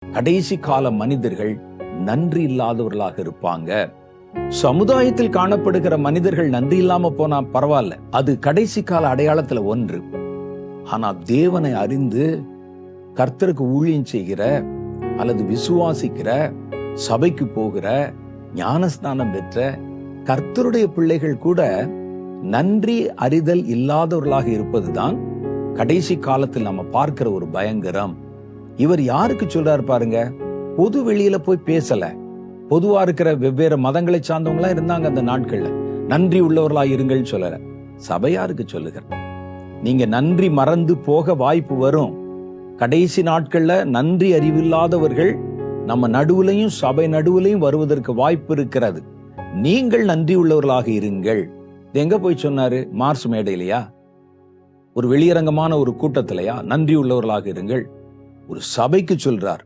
கடைசி கால மனிதர்கள் நன்றி இல்லாதவர்களாக இருப்பாங்க. சமுதாயத்தில் காணப்படுகிற மனிதர்கள் நன்றி இல்லாம போனா பரவாயில்ல, அது கடைசி கால அடையாளத்துல ஒன்று. ஆனா தேவனை அறிந்து கர்த்தருக்கு ஊழியம் செய்கிற அல்லது விசுவாசிக்கிற, சபைக்கு போகிற, ஞானஸ்நானம் பெற்ற கர்த்தருடைய பிள்ளைகள் கூட நன்றி அறிதல் இல்லாதவர்களாக இருப்பதுதான் கடைசி காலத்தில் நம்ம பார்க்கிற ஒரு பயங்கரம். இவர் யாருக்கு சொல்றாரு பாருங்க, பொது வெளியில போய் பேசல. பொதுவா இருக்கிற வெவ்வேறு மதங்களை சார்ந்தவங்களா இருந்தாங்க அந்த நாட்கள்ல. நன்றி உள்ளவர்களா இருங்கள் சொல்லல, சபையாருக்கு சொல்லுகிற. நீங்க நன்றி மறந்து போக வாய்ப்பு வரும். கடைசி நாட்கள்ல நன்றி அறிவில்லாதவர்கள் நம்ம நடுவுலையும் சபை நடுவுலையும் வருவதற்கு வாய்ப்பு இருக்கிறது. நீங்கள் நன்றி உள்ளவர்களாக இருங்கள். எங்க போய் சொன்னாரு? மார்ஸ் மேடையிலையா? ஒரு வெளியரங்கமான ஒரு கூட்டத்திலையா? நன்றி உள்ளவர்களாக இருங்கள். ஒரு சபைக்கு சொல்றார்.